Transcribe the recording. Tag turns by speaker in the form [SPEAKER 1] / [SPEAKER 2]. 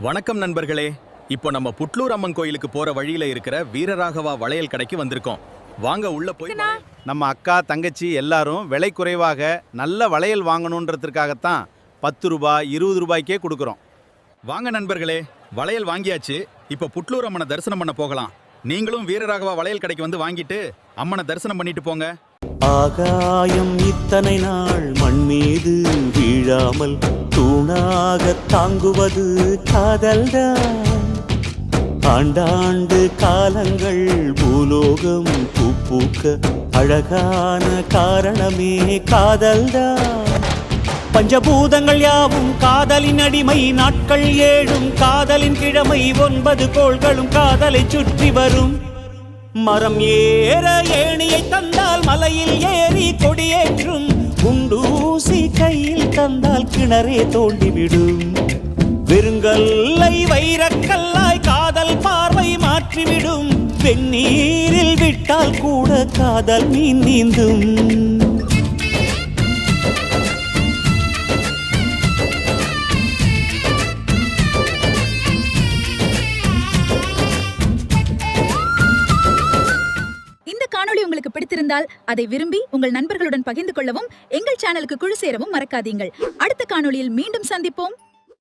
[SPEAKER 1] வணக்கம் நண்பர்களே. இப்போ நம்ம புட்லூர் அம்மன் கோயிலுக்கு போற வழியில இருக்கிற வீரராகவா வளையல் கடைக்கு வந்திருக்கோம். வாங்க உள்ள போய்
[SPEAKER 2] நம்ம அக்கா தங்கச்சி எல்லாரும் விலை குறைவாக நல்ல வளையல் வாங்கணுன்றதுக்காகத்தான் 10 ரூபாய் 20 ரூபாய்க்கே கொடுக்குறோம்.
[SPEAKER 1] வாங்க நண்பர்களே, வளையல் வாங்கியாச்சு. இப்போ புட்லூர் அம்மனை தரிசனம் பண்ண போகலாம். நீங்களும் வீரராகவா வளையல் கடைக்கு வந்து வாங்கிட்டு அம்மனை தரிசனம் பண்ணிட்டு போங்க.
[SPEAKER 3] ஆகாயம் இத்தனை நாள் மண் மீது வீழாமல் தூணாக தாங்குவது காதல்தான். ஆண்டாண்டு காலங்கள் பூலோகம் பூக்க அழகான காரணமே காதல்தான். பஞ்சபூதங்கள் யாவும் காதலின் அடிமை, நாட்கள் 7 காதலின் கிழமை, 9 கோள்களும் காதலை சுற்றி வரும். மரம் ஏற ஏணியை தந்தால் மலையில் ஏறி கொடியேற்றும், குண்டூசி கையில் தந்தால் கிணறே தோண்டிவிடும். வெறுங்கல்லை வைரக்கல்லாய் காதல் பார்வை மாற்றிவிடும், வெந்நீரில் விட்டால் கூட காதல் மீன் நீந்தும்.
[SPEAKER 4] உங்களுக்கு பிடித்திருந்தால் அதை விரும்பி உங்கள் நண்பர்களுடன் பகிர்ந்து கொள்ளவும், எங்கள் சேனலுக்கு குழு சேரவும் மறக்காதீங்கள். அடுத்த காணொளியில் மீண்டும் சந்திப்போம்.